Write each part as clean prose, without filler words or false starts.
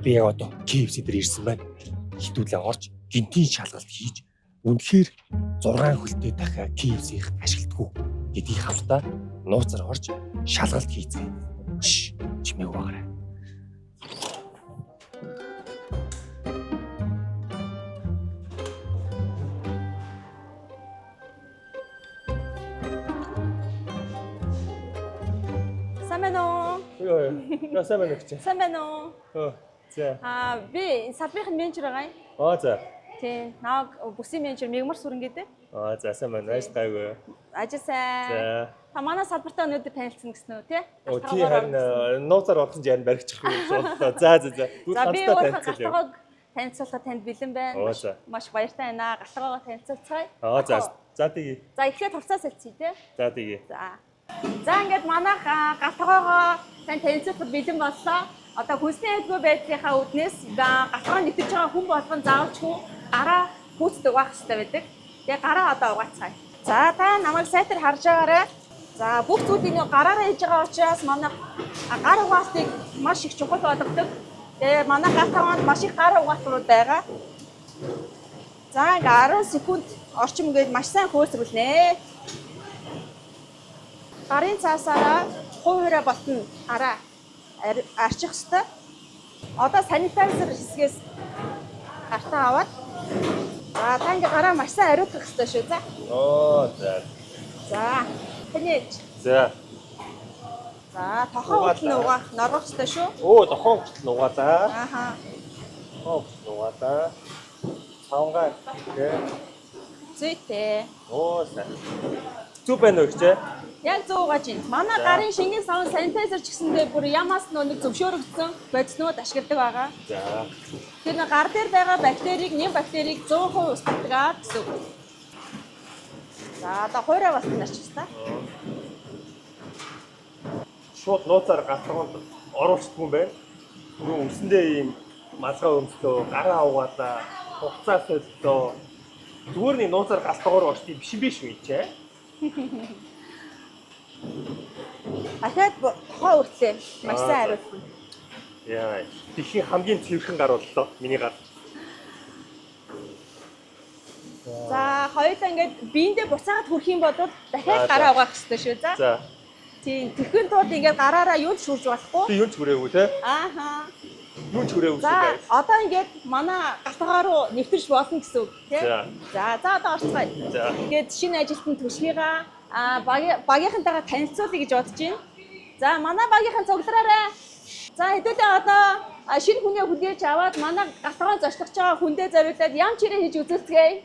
Би яг одоо KFC дээр ирсэн байна. Хитүүлээ орж гинтийн шалгалт хийж үнэхээр 6 хөлтэй дахиад KFC-ийг ашигладгүй гэдгийг хамтдаа нууцаар орж шалгалт хийцгээе. Чимээг байгаарай. Я сайн байна гэж. Сайн байна уу? За. Би салбарын менежер байгаа юм. За. Тий. Наа бүсийн менежер Мегмар Сүрэн гэдэг. За сайн байна. Ажил гайгүй. Ажил сайн. За. Та манай салбартаа өнөөдөр танилцсан гэсэн үү, тий? Тий харин нууцаар орсон чинь баригчих юм боллоо. За. За би галтгоог танилцуулахад танд бэлэн байна. За. Маш баяртай байна. Галтгоогоо танилцуулцгаая. За тэгье. За эхлээд хувцас солилцъя, тий? За тэгье. За ингээд манайх галтгоогоо тань танилцуулахад бэлэн боллоо. Одоо хүнсний айлгүй байдлынхаа үднээс галтгоо нэвтэж байгаа хүн болгон заавчгүй гараа хүүцдэг байх хэрэгтэй байдаг. Тэгээ гараа одоо угаацгаая. За та намайг сайтар харж байгаарай. За бүх зүйлийг нэг гараараа хийж байгаа учраас манай гар угаалтыг маш их чухал болгодог. Тэгээ манай галтгоонд маш их гар угаалтууд байгаа. За ингээ 10 секунд орчим ингээд маш сайн хөөсрүүлнэ. Гарын цаасаараа хуурай болтон гараа арчих хэвээр. Одоо санитайзер хэсгээс гартаа аваад та ингээ гараа маш сайн ариутгах хэрэгтэй шүү. За. За. Тэнэж. За. За, тохоо хөтлөн угаах норгох хэрэгтэй шүү. Тохоо хөтлөн угаалаа. Тохоо хөтлөн угаалаа. Савнгаа гээ. Зүйтэй. Сайн. Зүг байна уу гэж? Яг зөв угааж байна. Манай гарын шингэн савн санитайзер ч гэсэндээ бүр ямаас нэг зөвшөөрөгдсөн бодиснууд ашигладаг байгаа. За. Тэр нэг гар дээр байгаа бактерийг, нэм бактерийг 100% устгадаг гэсэн үг. За, одоо хуурай бас нарчих та. Шууд нууцаар галтгоонд оруулчихгүй юм байна. Түрүү өмсөндөө ийм малгай өмслөө, гараа угаалаа, хуцаа солилоо. Зүгээр нэг нууцаар галтгоор орчих биш үү чэ? Ахаад тохоо өртлээ. Маш сайн хариулсан. Яа, дэлхийн хамгийн цэвэрхэн гар боллоо. Миний гар. За, хоёулаа ингээд биендээ буцаагаад хүрэх юм бол дахиад гараа угаах хэрэгтэй шүү. За. Тийм, тэрхэн тулд ингээд гараараа юу ч шүрж болохгүй. Би юу ч хүрээгүй те. Юу ч хүрээгүй шүү. За, одоо ингээд манай галтгаа руу нэвтэрч болно гэсэн үг тий. За, одоо орцгоё. Ингээд шинэ ажилтны төсвийгаа багийнхантайгаа танилцуулъя гэж бодож байна. За, манай багийнхан цуглараарай. За, хэдүүлээ одоо шинэ хүнээ хүлээж аваад манай галтгаа зочлох байгаа хүндээ зориулаад ям чирээ хийж үзүүлцгээе.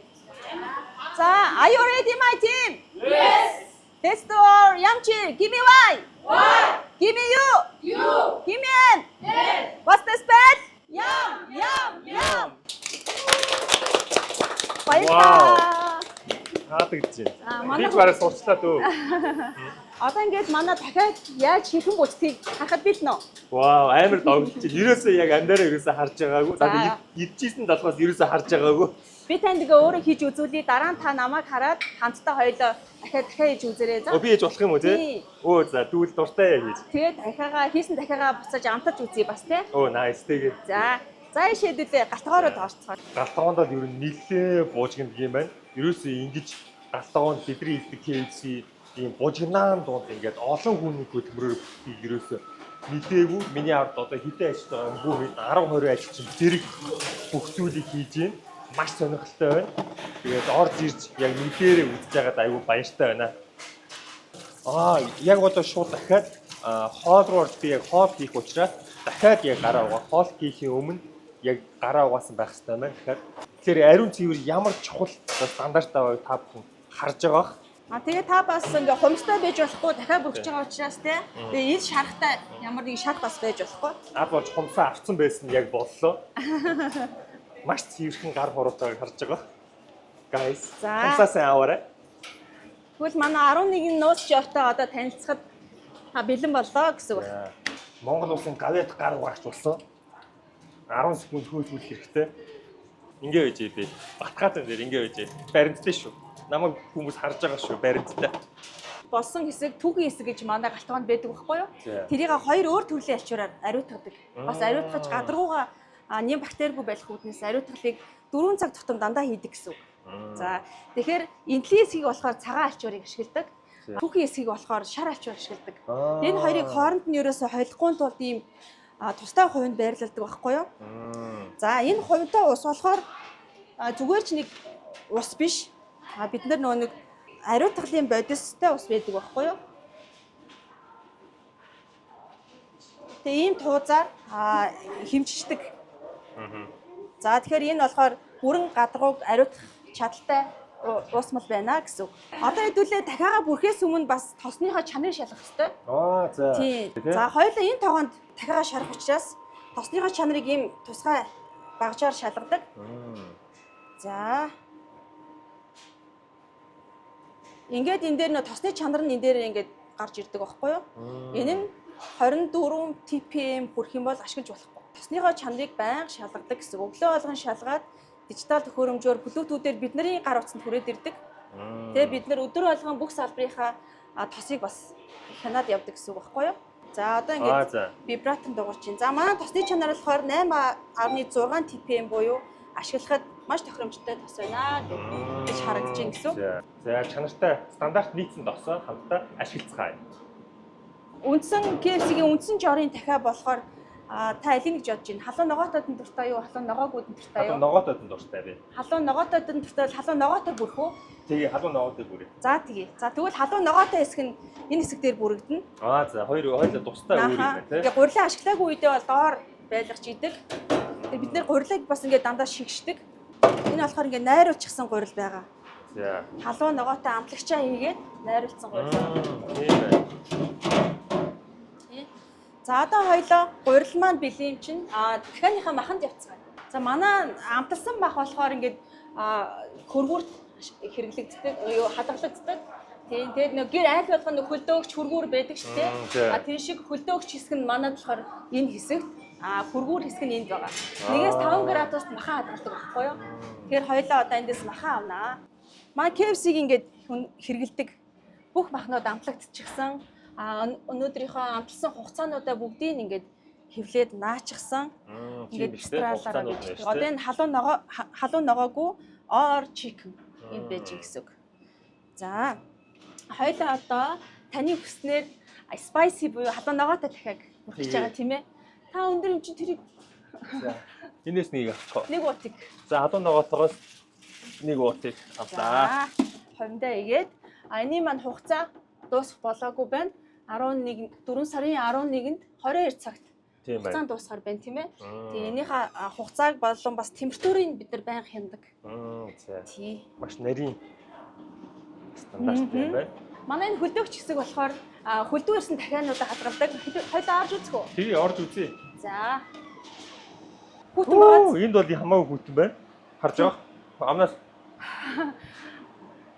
За, are you ready my team? Yes. Let's do our yam chir. Give me Y. Give me U. Give me N. What's the spell? Yum. Баярлалаа. Таадагдж байна. Би ч бараг сурчлаа дөө. Одоо ингээд манай дахиад яаж хийхэн бүцгийг харахад бэлнэ. Амар догдолж байна. Ерөөсөө яг амдаараа ерөөсөө харж байгаагүй. За идчихсэн талхаас ерөөсөө харж байгаагүй. Би танд ингээ өөрөө хийж үзүүлье. Дараа нь та намайг хараад хамтдаа хоёулаа дахиад хийж үзээрэй. За. Би хийж болох юм уу те? За дүүл дуртай хийж. Тэгээд хийсэн дахиагаа буцааж амтарч үзье бас те. Nice тэгээд. За шийдэлээ галтгоороо тоорцгоо. Галтгоонд л ер нь нэлээ буужгинд юм байна. Ерөөсөө ингэж галтгоонд бидний хэлдэг KFC ийм буужгнаан донд ингээд олон хүний хөдөлмөрөөр бүтгийг ерөөсөө мэдээгүй. Миний ард одоо хитэ ажилт байгаа бүх 10-20 ажилчин зэрэг бүх зүйлийг хийж байна. Маш сонирхолтой байна. Тэгээд орж ирж яг мэдээрээ үзэж байгаад аюу баяртай байна. Яг одоо шууд дахиад хоол руу орж би яг хоол хийх учраас дахиад яг гараа угаа. Хоол хийхийн өмнө яг гараа угаасан байх хэрэгтэй байна. Тэгэхээр ариун цэвэр ямар чухал стандарттай байгааг та бүхэн харж байгаа. Тэгээ та бас ингээ хумстай байж болохгүй дахиад бүргэж байгаа учраас те. Тэгээ ил шарахтай ямар нэг шат бас байж болохгүй. Наад болж хумсаа авцсан байсан яг боллоо. Маш цэвэрхэн гар хуруутай харж байгаа. Guys. Хумсаа сайн аваарай. Тэгвэл манай 11 нууцч явтаа одоо танилцахад та бэлэн боллоо гэсэн үг. Монгол улсын гавьяд гар угаач болсон. 10 секунд хөөцүүлэх хэрэгтэй. Ингээ байж би. Батгаатан дээр ингээ байж. Баримттай шүү. Намайг хүмүүс харж байгаа шүү баримттай. Болсон хэсэг түүхийн хэсэг гэж манай галтгоонд байдаг байхгүй юу? Тэрийг хоёр өөр төрлийн альчуураар ариутгадаг. Бас ариутгаж гадаргуугаа нэм бактеригүй байх үүднээс ариутгалыг 4 цаг тутам дандаа хийдэг гэсэн үг. За тэгэхээр энтлийн эсгийг болохоор цагаан альчуурыг ашигладаг. Түүхийн эсгийг болохоор шар альчуур ашигладаг. Энэ хоёрыг хооронд нь ерөөсөй холихгүй тулд ийм тустай хувинд байрлалдаг байхгүй юу? За энэ хувинтай ус болохоор зүгээр ч нэг ус биш. Бид нар нөгөө нэг ариутгалын бодистой ус байдаг байхгүй юу? Тэгээ ийм туузаар хэмжигчдэг. За тэгэхээр энэ болохоор бүрэн гадаргууг ариутгах чадaltaй уусмал байна гэсэн үг. Одоо хэдүүлээ дахиагаа бүрхээс өмнө бас тосныхоо чанарыг шалгах хэрэгтэй. За. Тийм. За хоёулаа энэ тогоонд дахиагаа шарах учраас тосныхоо чанарыг ийм тусгай багжаар шалгадаг. За. Ингээд энэ дээр нөө тосны чанар нь энэ дээр ингээд гарч ирдэг байхгүй юу? Энэ нь 24 ppm хүрэх юм бол ашиглаж болохгүй. Тосныхоо чанарыг байнга шалгадаг гэсэн. Өглөө болгон шалгаад дижитал төхөөрөмжөөр Bluetooth-ээр бидний гар утсанд хүрээд ирдэг. Тэгээ бид нар өдөр болгон бүх салбарынхаа тосыг бас хянаад явдаг гэсэн үг байхгүй юу? За одоо ингээд вибратор дуурч чинь. За манай тосны чанар болохоор 8.6 ppm буюу ашиглахад маш тохиромжтой тос байна гэж харагдаж байна гэсэн үг. За чанартай стандарт нийцэн тосоо хамтдаа ашиглацгаая. Үндсэн KFC-ийн үндсэн жорын дахиа болохоор та алийг гэж бодож байна. Халуун ногоотойд нь дуртай юу? Халуун ногоогүйд нь дуртай юу? Халуун ногоотойд нь дуртай бэ. Халуун ногоотойд нь дуртай бол халуун ногоотой бүрэх үү? Тэгээ халуун ногоотой бүрээ. За тэгээ. За тэгвэл халуун ногоотой хэсэг нь энэ хэсэг дээр бүрэгдэнэ. За хоёулаа тустай өөр юм байна тий. Тэгээ гурилан ашиглаагүй үедээ бол доор байлгаж идэг. Тэгээ бид нэр гурилыг бас ингээд дандаа шигшдэг. Энэ болохоор ингээд найруулчихсан гурил байгаа. За. Халуун ногоотой амтлагчаа хийгээд найруулсан гурил. Тийм байна. За одоо хоёлоо гурил маань бэлэм чинь дахианыхаа маханд явцгаая. За манай амталсан мах болохоор ингээд хөргүүрт хэрэглэгддэг, юу хадгалагддаг. Тийм тэгээд нэг гэр айл болгоно хөлдөөгч хөргүүр байдаг шүү дээ. Тэр шиг хөлдөөгч хэсэг нь манад болохоор энэ хэсэгт хөргүүр хэсэг нь энд байгаа. 1-5 градуст махан хадгалдаг байхгүй юу? Тэгэхээр хоёлоо одоо эндээс махан авнаа. Манай KFC-г ингээд хэрэглэдэг бүх махнууд амтлагдчихсан. Өнөөдрийнхөө амталсан хугацаануудаа бүгдийг ингээд хэвлээд наачсан. Ингээд экстраалаараа гэж. Одоо энэ халуун ногоогүй or chicken энд байж гэсэн үг. За хоёлаа одоо таны хүснээр spicy буюу халуун ногоотой дахиад бүрхэж байгаа тийм ээ. Та өндөр юм чи тэрийг энэс нэг авчих. нэг уутыг. За халуун ногоотойгоос нэг уутыг авлаа. Хомдоо игээд энэний маань хугацаа дуусах болоогүй байна. 4 сарын 11-нд 22 цагт хугацаанд дуусахаар байна тийм ээ. Тэгээ энийхээ хугацааг болон бас температурыг бид нар байнга хяндаг. Тий. Маш нарийн стандарт юм байна. Манай энэ хөлдөөгч хэсэг болохоор хөлдөө ирсэн дахиануудаа хадгалдаг. Хоёлаа орж үзэх үү? Тэгээ орж үзье. За. Хүтэн байгаа. Энд бол хамаагүй хүтэн байна. Харж байгаа. Амнаас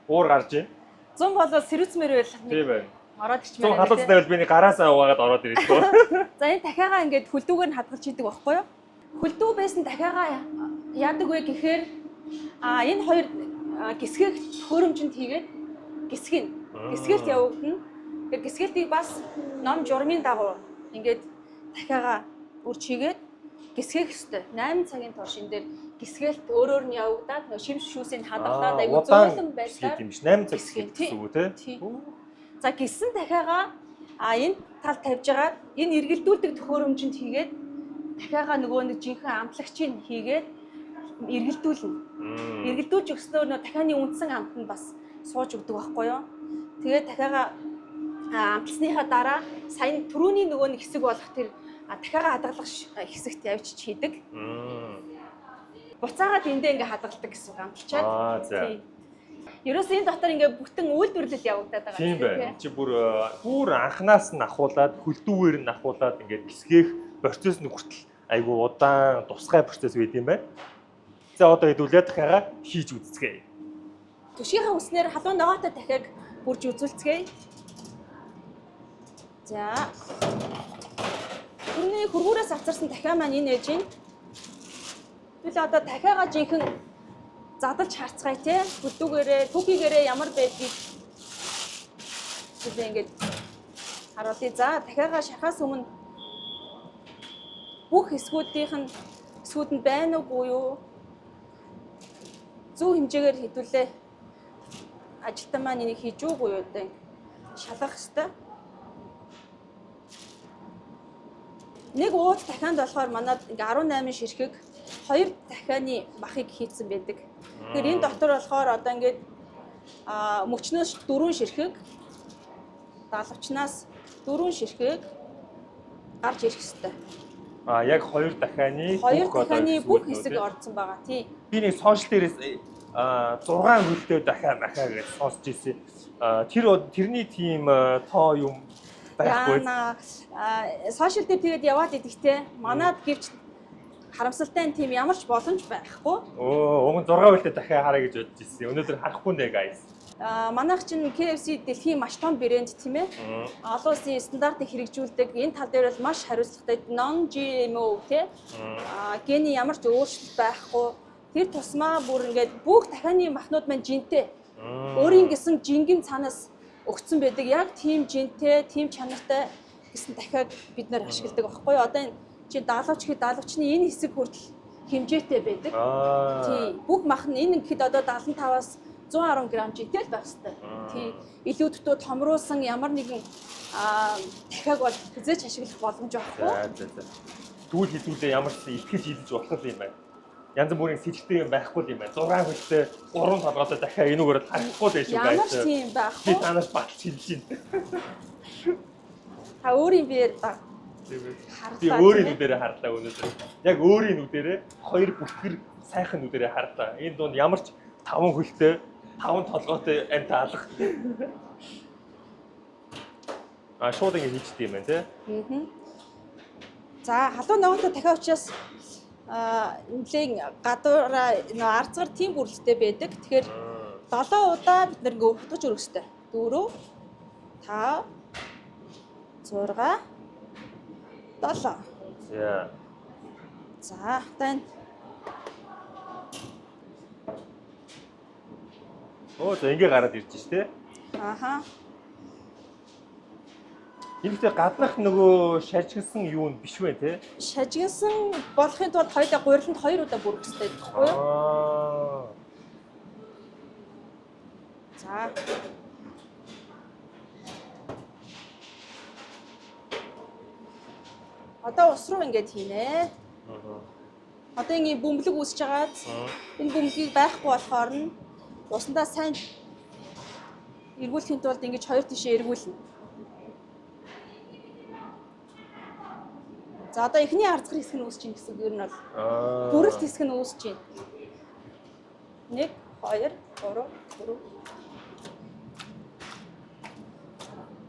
уур гарч байна. 100 болол сэрүүцмэр байл. Тийм байна. Ороод ичмээр. 100 халуун байвал би нэг гараасаа угаагаад ороод ирээдгүй. За энэ дахиагаа ингээд хөлдүүгээр нь хадгалж идэг байхгүй юу? Хөлдүү байсан дахиагаа яадаг вэ гэхээр энэ хоёр гисгийг төхөөрөмжөнд хийгээд гисгэлт явагдана. Тэгэхээр гисгэлтийг бас ном журмын дагуу ингээд дахиагаа үрж хийгээд гисгэх ёстой. 8 цагийн турш энэ дээр гисгэлт өөрөөр нь явагдаад шимс шүүсийг хадгалаад аюу зөөлөн байдлаар юм биш 8 цаг гэсэн үг тий. За гисэн дахиагаа энэ тал тавьж агаад энэ эргэлдүүлдэг төхөөрөмжөнд хийгээд дахиагаа нөгөө нэг жинхэнэ амтлагчийг хийгээд эргэлдүүлнэ. Эргэлдүүлж өгснөөр нөө дахианы үндсэн амт нь бас сууж өгдөг байхгүй юу? Тэгээд дахиагаа амтлсныхаа дараа сая түрүүний нөгөө нэг хэсэг болох тэр дахиагаа хадгалах хэсэгт явж хийдэг. Буцаагаад эндээ ингээ хадгалдаг гэсэн үг амтлчаад. За. Ерөөс энэ дотор ингээ бүтэн үйлдвэрлэл явагдаад байгаа. Тийм байна. Чи бүр анханаас нь ахуулаад хөлдүүгээр нь ахуулаад ингээд гисгэх процесс нь хүртэл айгүй удаан тусгай процесс байд юм байна. За одоо хэдүүлээд дахиагаа хийж үзцгээе. Түшийнхаа үснээр халуун ногоотой дахиаг бүрж үзүүлцгээе. За. Түрний хөргүүрээс авчирсан дахиа маань энэ ээж юм. Тэгвэл одоо дахиагаа жинхэнэ задалж харцгаая те. Хөлдүүгээрээ, түүхийгээрээ ямар байдгийг тэгээ ингээд харуулъя. За дахиагаа шахаас өмнө бүх хэсгүүдийнх нь хэсгүүд нь байна уугүй юу? Зөв хэмжээгээр хэдүүлээ. Ажилтан маань энийг хийж уугүй юу одоо шалгах хэрэгтэй. Нэг ууд дахианд болохоор манад ингээ 18 ширхэг 2 дахианы махыг хийцэн байдаг. Тэгэхээр энэ дотор болохоор одоо ингээд мөчнөөс 4 ширхэг, даалгавчнаас 4 ширхэг гарч ирэх хэрэгтэй. Яг 2 дахианы бүх хэсэг орсон байгаа тий. Би нэг сошиал дээрээс 6 хөлтөө дахиа гэж сонсч ирсэн. Тэрний тийм тоо юм байхгүй. Сошиал дээр тэгээд яваад идэхтэй манад гэрч харамсалтай тийм ямар ч боломж байхгүй. Уг нь 6 хөлтөө дахиа хараа гэж бодож ирсэн. Өнөөдөр харахгүй нэ guys. Манайх чинь KFC дэлхийн маш том брэнд тийм ээ. Олон улсын стандартыг хэрэгжүүлдэг. Энэ тал дээр бол маш хариуцлагатай non-GMO тий. Гений ямар ч өөрчлөлт байхгүй. Тэр тусмаа бүр ингээд бүх дахианы махнууд маань жинтэй. Өөрийн гэсэн жингэн цаанаас өгцөн байдаг. Яг тийм жинтэй, тийм чанартай гэсэн дахиад бид нэр ашигладаг байхгүй юу? Одоо энэ чи даалгавчны энэ хэсэг хүртэл хэмжээтэй байдаг. Тий. Бүх мах нь энэ гэхэд одоо 75-аас 110 г жинтэй л байх хэрэгтэй. Тий. Илүү дутуу томруулсан ямар нэгэн дахиаг бол хязгаарч ашиглах боломж байхгүй. Тэгвэл хэдүүлээ ямар ч итгэж идэж болох юм байна. Янз бүрийн сэжигтэй юм байхгүй юм байна. 6 хөлтэй 3 толгойтой дахиад энүүгээр харахгүй байж байгаа. Ямар ч тийм байхгүй. Би танаас баталж хэлж байна. Та өөрийн биеэр би өөрийн нүдэрээ харлаа өнөөдөр. Яг өөрийн нүдэрээ 2 бүхгэр сайхан нүдэрээ харлаа. Энэ дунд ямар ч 5 хөлтэй 5 толгойтой амт алах. Шууд ингэ хийчихдээ юм байна тий. За халуун ногоотой дахиад учраас нэлээд гадуураа арцгаар тийм бүрлэлтэй байдаг. Тэгэхээр 7 удаа бид нэг утгаж өргөх хэрэгтэй. 4 5 6 7. За тань. За ингэ гараад ирж ш тий. Аха. Иймтэй гаднах нөгөө шажигсан юу нь биш вэ те? Шажигсан болохын тулд хоёулаа гуриланд 2 удаа бүрэх хэрэгтэй байхгүй юу? За. Одоо ус руу ингэж хийнэ. Одоо ингэ бөмбөлөг үүсэж байгаад энэ бөмбөлгийг байхгүй болохоор нь усандаа сайн эргүүлэхийн тулд ингэж хоёр тишээ эргүүлнэ. За одоо эхний арцгар хэсэг нь үүсэж ийн гэсэн үг нь бол бүрэлт хэсэг нь үүсэж ийн. 1 2 3 4.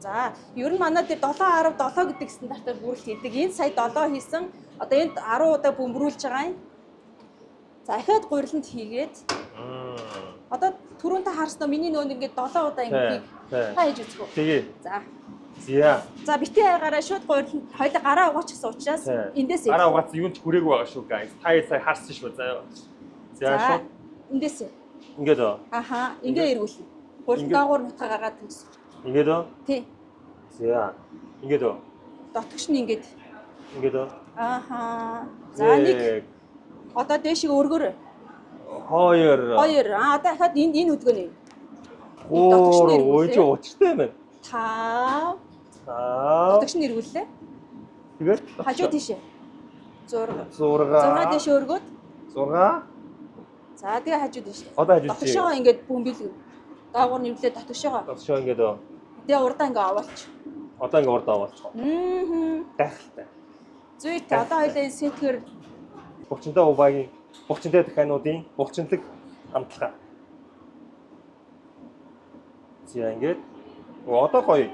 За ер нь манай дээр 7 10 7 гэдэг стандартаар бүрэлт хийдэг. Энд сая 7 хийсэн. Одоо энд 10 удаа бөмбөрүүлж байгаа юм. За ахаад гуриланд хийгээд. Одоо түрүүн та харснаа миний нөөнд ингээд 7 удаа ингээд та хийж үзэх үү? Тэгээ. За. За битгий гараа шууд гуриланд хоёул гараа угаачихсан учраас эндээс гараа угаацсан юу ч хүрээгүй байгаа шүү guys. Та сая харсан шүү заяа. За шууд эндээс. Ингээд оо. Аха, ингээ эргүүлнэ. Гуриланд доогуур нутгаа гаргаад төгс. Ингээд оо. Тий. За. Ингээд оо. Дотгош нь ингээд. Ингээд оо. Аха. За нэг. Одоо дээшээ өргөөр. 2. Одоо дахиад энэ хөдгөнэ. Өө ч уучтай байна. 5. Дотгош нь эргүүллээ. Тэгээд хажуу тийшээ. 6. 6 дээшээ өргөөд. 6. За тэгээ хажуу тийшээ. Одоо хажуу тийшээ. Дотгошоо ингээд бөмбөлөг. Доогуур нэвлээ дотгошоо. Дотгошоо ингээд оо. Тэгээ урдаа ингээ аваалч. Одоо ингээ урдаа аваалч. Гайхалтай. Зүйт одоо хоёлаа сэтгэр Булчинтай Увагийн булчинтай дахиануудын булчинлаг амтлага. За ингээд одоо гоё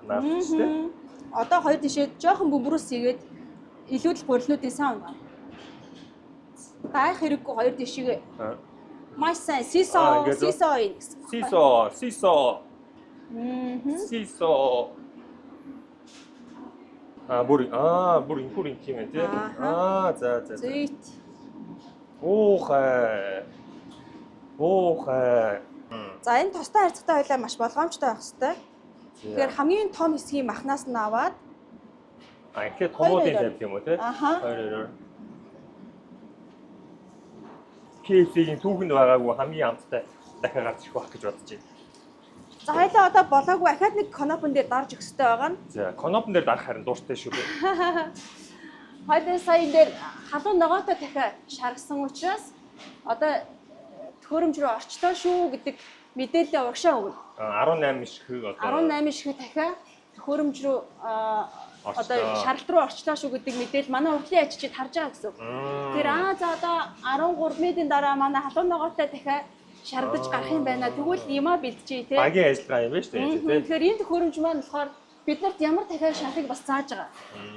наадч тийм. Одоо хоёр тишээ жоохон бөмбөрөөс хийгээд илүү л гурилнуудын сан байна. Даах хэрэггүй хоёр тишээ. Маш сайн сисо. Бүр инкурин тийм ээ тий. За. Зүйт. Оохай. За энэ тостой харьцагтай хоёлаа маш болгоомжтой байх хэрэгтэй. Тэгэхээр хамгийн том хэсгийн махнаас нь аваад. Ингээд томуудын тавь юм уу тий? 2. KFC-ийн түүхэнд байгаагүй хамгийн амттай дахиад гарч ирэх байх гэж бодож байна. За хоёлаа одоо болоогүй ахаад нэг конопон дээр дарж өгөх хэрэгтэй байгаа нь. За, конопон дээр дарах харин дуртай шүү дээ. Хоёлаа сая энэ дээр халуун ногоотой дахиад шаргасан учраас одоо төхөөрөмж рүү орчлоо шүү гэдэг мэдээлэл урагшаа өгнө. 18 ширхэг одоо 18 ширхэг дахиад төхөөрөмж рүү одоо шаргалт руу орчлоо шүү гэдэг мэдээлэл манай уртлын ачид харж байгаа гэсэн. Тэр за одоо 13 минутын дараа манай халуун ногоотой дахиад шаргаж гарах юм байна. Тэгвэл юмаа бэлтжээ тий. багийн ажиллагаа юм байна шүү дээ. Тэгэхээр энэ төхөөрөмж маань болохоор биднэрт ямар дахиад шарахыг бас зааж байгаа.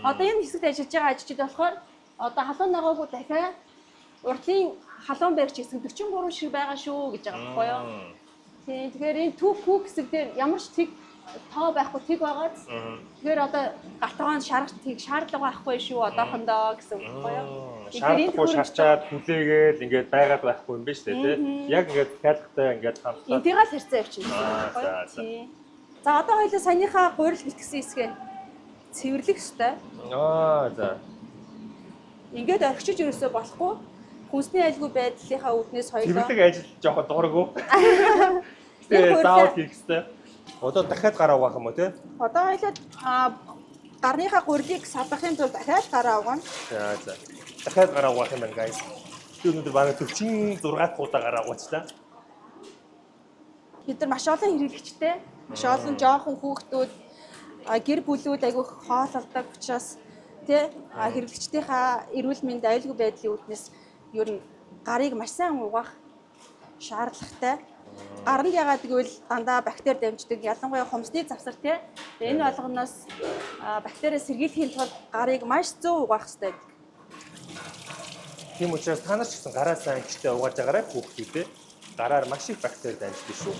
Одоо энэ хэсэгт ажиллаж байгаа ажилчид болохоор одоо халуун ногоогүй дахиад уртлын халуун барьж гэсэн 43 ширхэг байгаа шүү гэж байгаа байхгүй юу? Тийм. Тэгэхээр энэ түүх хэсэг дээр ямар ч тэг тоо байхгүй тэг байгаа. Тэгэхээр одоо галтгоонд шаргах тэг шаардлага байхгүй шүү одоохондоо гэсэн үг байхгүй юу? Шаардлагагүй шарчаад хүлээгээд ингээд байгаад байхгүй юм байна шүү дээ тий. Яг ингээд хайлттай ингээд хамтдаа. Энтийгээ л хэрцээ явчихна байхгүй юу? Тийм. За одоо хоёул саяныхаа гурил битгсэн хэсгээ цэвэрлэх ёстой. За. Ингээд орхичиж ерөөсөө болохгүй. Хүнсний айлгүй байдлынхаа үүднээс хоёулаа. Цэвэрлэг ажил жоохон дуурайгүй. Тэгээ заавал хийх ёстой. Одоо дахиад гараа угаах юм уу тий? Одоо хоёул гарныхаа гурилыг салгахын тулд дахиад гараа угаана. За. Дахиад гараа угаах юм байна guys. Өнөөдөр бараг 46 удаа гараа угаачлаа. Бид нар маш олон хэрэглэгчтэй, маш олон жоохон хүүхдүүд, гэр бүлүүд айгүй хоололдог учраас тий хэрэглэгчдийнхаа эрүүл мэнд аюулгүй байдлын үүднээс ер нь гарыг маш сайн угаах шаардлагатай. Гаранд ягаад гэвэл дандаа бактери дамждаг, ялангуяа хумсны завсар тий. Энэ болгоноос бактериа сэргийлэхийн тулд гарыг маш зөв угаах хэрэгтэй. Тийм учраас та нар ч гэсэн гараа сайн гэртээ угааж байгаарай хүүхдүүдээ. Гараар маш их бактери дамждаг шүү.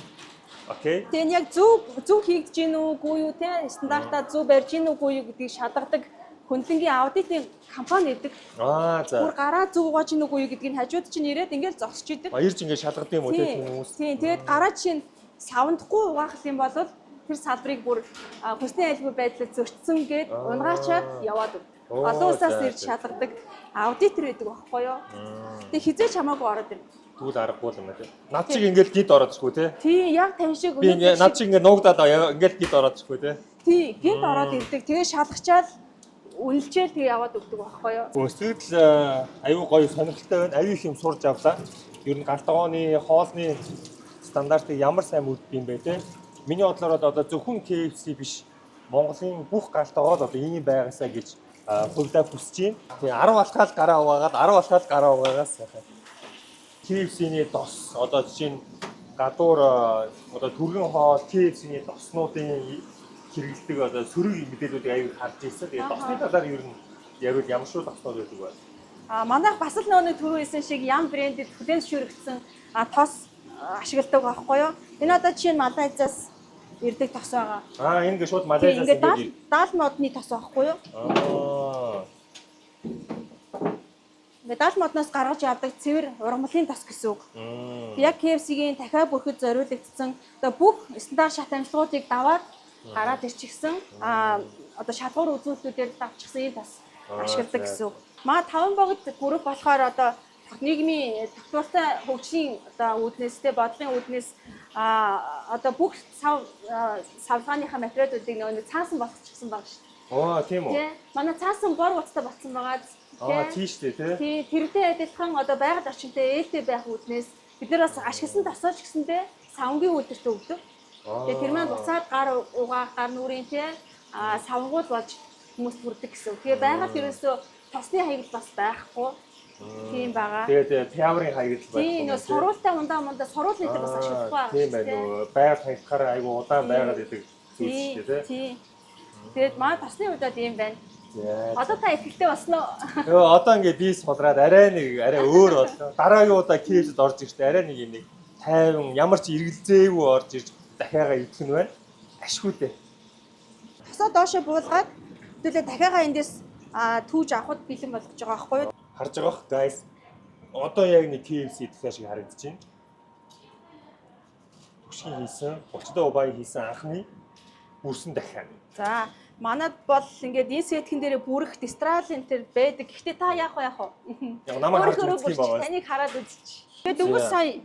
Окей. Тэгээ яг зөв хийгдэж гин үгүй юу тий стандартаа зөв барьж гин үгүй юу гэдгийг шалгадаг хөндлөнгийн аудитын компани гэдэг. За. Бүр гараа зөв угааж гин үгүй юу гэдгийг хажууд чинь ирээд ингээл зогсож идэг. Баярж ингээд шалгадаг юм уу тий хүмүүс. Тийм тэгээд гараа чинь савндахгүй угаах юм бол тэр салбарыг бүр хүнсний айлгүй байдлаар зөрчсөн гээд унгаачаад яваад өг. Олон улсаас ирж шалгадаг аудитор байдаг байхгүй юу? Тэгээ хизээч хамаагүй ороод ирнэ. Тэгвэл аргагүй юм байна тий. Над шиг ингээд гид ороод ирчихгүй тий. Тий, яг тань шиг би над шиг ингээд нуугдаад ингээд гид ороод ирчихгүй тий. Тий, гид ороод ирдэг. Тэгээ шалгачаал үнэлчээл тэгээ яваад өгдөг байхгүй юу? Өсвөл аюу гоё сонирхолтой байна. Аюу их юм сурж авлаа. Ер нь галтгооны хоолны стандартыг ямар сайн мөрддөг юм бэ тий. Миний бодлоор одоо зөвхөн KFC биш Монголын бүх галтгоод одоо ийм байгаасаа гэж хувьдаа хүсэж байна. Тэгээ 10 алхаал гараа угаагаад 10 алхаал гараа угаагаас KFC-ний дос одоо жишээ нь гадуур одоо түргэн хоол KFC-ний доснуудын хэрэглэдэг одоо сөрөг мэдээллүүдийг аюул харж ирсэн. Тэгээ досны талаар ер нь яг л ямар шүү доснууд байдаг вэ? Манайх бас л нөгөө түрүү хэлсэн шиг ям брендэд хүлээн зөвшөөрөгдсөн тос ашигладаг байхгүй юу? Энэ одоо жишээ нь Малайзаас ирдэг тос байгаа. Энэ гэж шууд Малайзаас ирдэг. 70 модны тос байхгүй юу? Ингээд 70 модноос гаргаж явдаг цэвэр ургамлын тос гэсэн үг. Яг KFC-гийн дахиад бүрхэд зориулагдсан одоо бүх стандарт шат амжилтуудыг даваад гараад ирчихсэн. Одоо шалгуур үзүүлэлтүүдээр давчихсан энэ тос ашигладаг гэсэн үг. Маа 5 богд групп болохоор одоо нийгмийн тогтвортой хөгжлийн одоо үүднээс тэ бодлогын үүднээс одоо бүх савлгааныхаа материалуудыг нөгөө цаасан болгочихсон байгаа шүү дээ. Тийм үү. Тэ. Манай цаасан бор утастай болсон байгаа. Тийм шүү дээ тий. Тэртэй адилхан одоо байгаль орчинтэй ээлтэй байх үүднээс бид нар бас ашигласан тосооч гэсэндээ савнгийн үйлдвэрт өгдөг. Тэгээ тэр маань буцаад гар угаах, гар нүрийн тий савнгууд болж хүмүүст хүрдэг гэсэн. Тэгээ байгаль ерөөсөө тосны хаягдал бас байхгүй. Тийм байгаа. Тэгээд пиаврын хаягдал байх. Тийм нөө соруултай ундаа соруулны дээр бас ашиглах байгаа. Тийм байна. Байгаль хаягдахаар айгу удаан байгаад идэг зүйл шүү дээ тий. Тэгээд маа тосны удаад ийм байна. Одоо та ихтэй босноо. Одоо ингээд бис болраад арай өөр боллоо. Дараагийн удаа кейжд орж ирэхдээ арай нэг юм нэг тайван ямар ч эргэлзээгүй орж ирж дахиагаа идэх нь байна. Ашгүй дээ. Тосоо доошо буулгаад хэвлээ дахиагаа эндээс түүж авахд бэлэн болгож байгаа байхгүй юу? Харж байгаа бох guys. Одоо яг нэг KFC идэх шиг харагдаж байна. Түшгийн хийсэн, 30 доо бай хийсэн анхны бүрсэн дахиа. За манад бол ингээд энэ сэтгэн дээр бүрэх дистралын тэр байдаг. Гэхдээ та яах вэ? Яг намайг харж үзэх юм байна. Таныг хараад үзчих. Тэгээд дөнгөж сая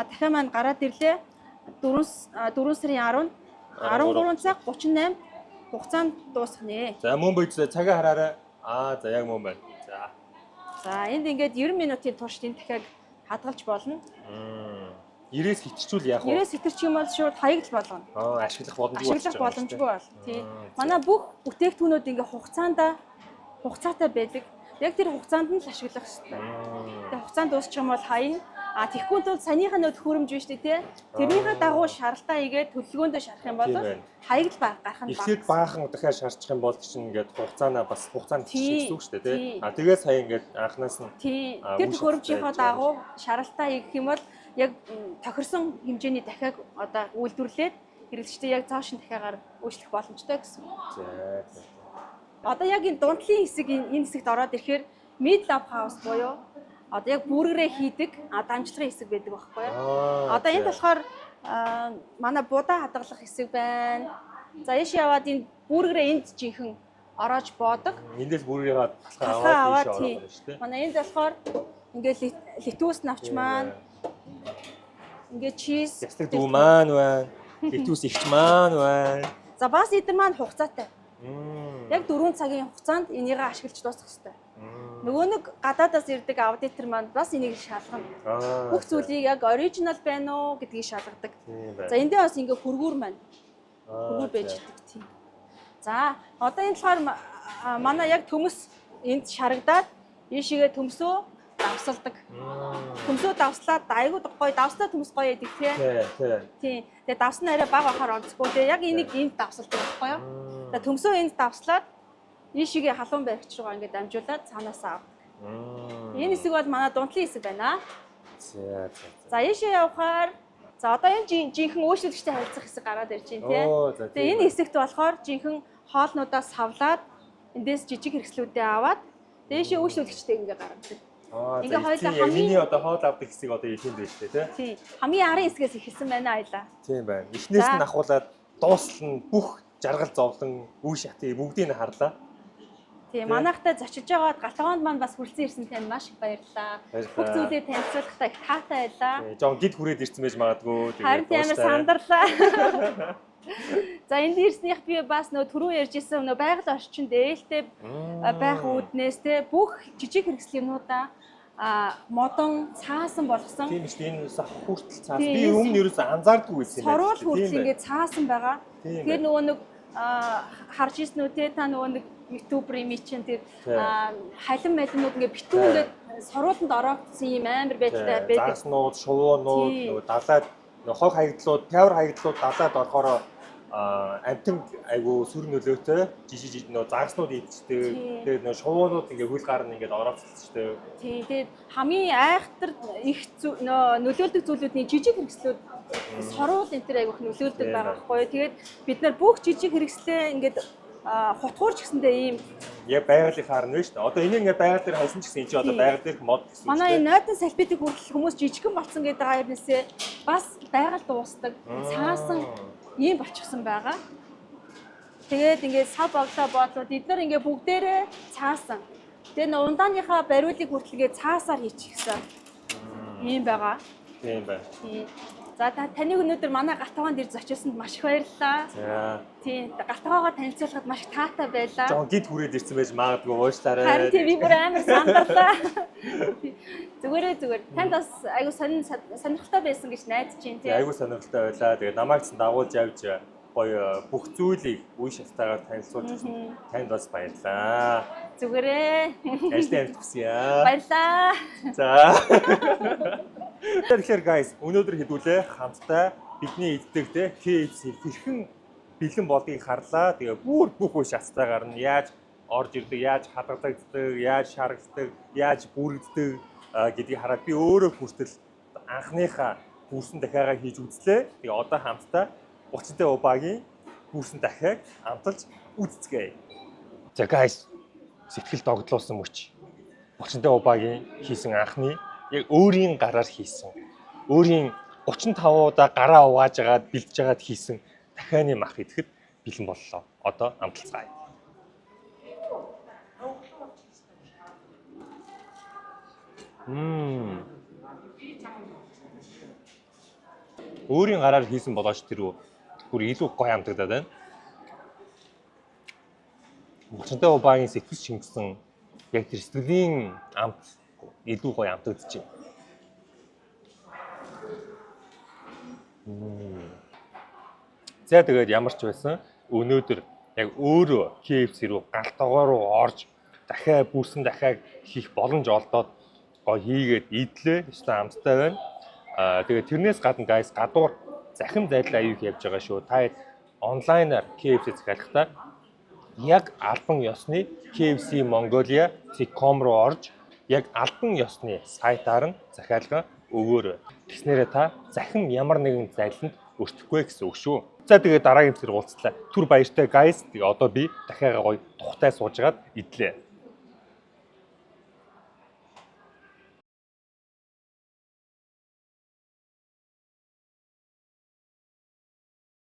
дахиад маань гараад ирлээ. 4 сарын 10 13 цаг 38 хугацаанд дуусах нэ. За мөн бий цагаа хараарай. За яг мөн байна. За энд ингээд 90 минутын турш энэ дахиад хадгалж болно. 90-с хитэрчүүл яах вэ? 90-с хитэрчих юм бол шууд хаягдл болгоно. Ашиглах боломжгүй бол. Тийм. Манай бүх бүтээгдэхүүнүүд ингээ хугацаатай байдаг. Яг тэр хугацаанд нь л ашиглах хэрэгтэй. Тэгээ хугацаанд дуусчих юм бол хаяна. Тэгэхгүй тул санийхаа нөт хөрөмж биш үү те. Тэрнийхээ дагуу шаралтаа игээд төлөвлөгөөндөө шарах юм бол хаягдл гарах нь баг. Эхлээд баахан дахиад шарчих юм бол чинь ингээд хугацаанд хийх гэсэн үг шүү дээ те. Тэгээд сая ингээд анханаас нь тэр хөрөмжийнхөө дагуу шаралтаа хийх юм бол яг тохирсон хэмжээний дахиаг одоо үйлдвэрлээд хэрэглэгчдээ яг цааш нь дахиагаар үйлчлэх боломжтой гэсэн. Одоо яг энэ дундлын хэсэг энэ хэсэгт ороод ирэхээр mid lab house буюу одоо яг бүргэрээ хийдэг дамжлагын хэсэг байдаг байхгүй юу? Одоо энэ болохоор манай будаа хадгалах хэсэг байна. За ийш яваад энэ бүргэрээ энд жинхэнэ ороож боодог. Эндээс бүргэрээ аваад тийм. Манай энд болохоор ингээд литүүс навч маань ингээд чиз ястаг дүү маань байна. Литүүс ихч маань байна. За бас эдгээр маань хугацаатай. Яг 4 цагийн хугацаанд энийг ашиглаж дуусгах хэрэгтэй. Нөгөө нэг гадаадаас ирдэг аудитор маань бас энийг шалгана. Бүх зүйлийг яг оригинал байна уу гэдгийг шалгадаг. За эндээ бас ингээ хөргүүр маань. Хөргүүр байж идэг тийм. За одоо энэ болохоор манай яг төмөс энд шарагдаад ийшээгээ төмсөө давсалдаг. Төмсөө давслаад айгуу гоё давслаа төмс гоё яадаг тийм. Тэгээ давсан арай бага бахаар онцгүй. Тэгээ яг энийг энд давсалдаг байхгүй юу? Тэгээ төмсөө энд давслаад ийшээгээ халуун баригч руугаа ингээд дамжуулаад цаанаасаа авдаг. Энэ хэсэг бол манай дундлын хэсэг байна. За ийшээ явахаар за одоо энэ жинхэнэ өөрчлөлттэй харилцах хэсэг гараад ирж байна тийм. Тэгээ энэ хэсэгт болохоор жинхэнэ хоолнуудаас савлаад эндээс жижиг хэрэгслүүдээ аваад дээшээ өөрчлөлттэй ингээд гаргадаг. Ингээ хоёулаа хамгийн одоо хоол авдаг хэсэг одоо энд байж тээ тийм. Хамгийн арын хэсгээс ихэлсэн байна аялаа. Тийм байна. Эхнээс нь ахуулаад дуусал нь бүх жаргал зовлон үе шатыг бүгдийг нь харлаа. Тийм манайхтай зочилж байгаад галтгоонд маань бас хүрсэн ирсэн тань маш их баярлалаа. Бүх зүйлээ танилцуулахдаа их таатай байлаа. Жон гид хүрээд ирсэн байж магадгүй. Харин амар сандарлаа. За энд ирснийх би бас нөө түрүү ярьжсэн нөө байгаль орчинд ээлтэй байх үүднээс те бүх жижиг хэрэгслийн модон цаасан болгосон. Тийм шүү дээ энэ сах хүртэл цаасан. Би өмнө ерөөсөө анзаардгүй байсан юм байна. Сорол хүртэл ингээд цаасан байгаа. Тэгэхээр нөгөө нэг харж ирсэн үү те та нөгөө нэг ютуберийн мичин тэр халин малинууд ингээд битүү ингээд соролтонд ороогдсон юм амар байдалтай байдаг. Зааснууд, шувуунууд нөгөө далаад хог хаягдлууд, тавар хаягдлууд далаад орохоор амтан айгу сүр нөлөөтэй жижиг нөө зааснууд идчихдэг. Тэгээд нөө шувуунууд ингээ хөл гар нь ингээд ороогдчихтэй. Тийм. Тэгээд хамгийн айхтар их нөлөөлдөг зүйлүүдний жижиг хэрэгслүүд сорол энэ төр айгуух нөлөөлдөг байгаа байхгүй. Тэгээд бид нар бүх жижиг хэрэгслээ ингээд хутгуурч гэсэндээ ийм яг байгалийн харна вэ шүү дээ. Одоо энийг ингээ байгаль дээр хайсан ч гэсэн энэ чи одоо байгаль дээр мод гэсэн үг. Манай энэ нойтон салфетик хүртэл хүмүүс жижигхэн болсон гэдэг байгаа юмнээсээ бас байгаль дуусдаг. Цаасан ийм болчихсон байгаа. Тэгээд ингээд сав баглаа боодлоод эдгээр ингээд бүгдээрээ цаасан. Тэгээд нөө ундааныхаа бариулыг хүртэл ингээд цаасаар хийчихсэн. Ийм байгаа. Тийм байна. За таныг өнөөдөр манай галтгоонд ирж зочилсонд маш их баярлалаа. За. Тийм галтгоогоо танилцуулахад маш их таатай байлаа. Жон гид хүрээд ирсэн байж магадгүй уушлаарай. Харин тийм би бүр амар сандарлаа. Зүгээр. Танд бас айгу сонирхолтой байсан гэж найдаж байна тийм. Айгу сонирхолтой байлаа. Тэгээд намайг ч дагуулж явж гоё бүх зүйлийг үе шалтаагаар танилцуулж ирсэн. Танд бас баярлалаа. Зүгээрээ. Ажлын амт хүсье. Баярлалаа. За. Тэгэхээр guys өнөөдөр хэдүүлээ хамтдаа бидний эддэг те KFC хэрхэн бэлэн болдгийг харлаа. Тэгээ бүх үе шалтаагаар нь яаж орж ирдэг, яаж хадгалагддаг, яаж шаргалдаг, яаж бүрэгддэг гэдгийг хараад би өөрөө хүртэл анхныхаа хүрсэн дахиагаа хийж үзлээ. Тэгээ одоо хамтдаа 30-тай убагийн хүрсэн дахиаг амталж үзцгээе. За guys сэтгэл догдлуулсан мөч 30-тай убагийн хийсэн анхны яг өөрийн гараар хийсэн. Өөрийн 35 удаа гараа угааж агаад бэлдэж агаад хийсэн дахианы мах идэхэд бэлэн боллоо. Одоо амталцгаая. Өөрийн гараар хийсэн болооч тэр бүр илүү гоё амтагдаад байна. Булчинтай бабагийн сэтгэл шингэсэн яг тэр сэтгэлийн амт илүү гоё амтагдчих. За тэгээд ямар ч байсан өнөөдөр яг өөрөө KFC рүү галтгоо руу орж дахиад бүрсэн дахиад хийх боломж олдоод гоё хийгээд идлээ. Өстой амттай байна. Тэгээд тэрнээс гадна guys гадуур захим зайлаа аюух явж байгаа шүү. Та онлайнаар KFC захиалахдаа яг албан ёсны KFC Mongolia.com руу орж яг албан ёсны сайтаар нь захиалга өгөөрэй. Тэгснээрээ та захим ямар нэгэн зайланд өртөхгүй гэсэн үг шүү. За тэгээд дараагийн зэрэг уулзлаа. Түр баяртай guys. Тэгээ одоо би дахиад гоё тухтай суужгаад идлээ.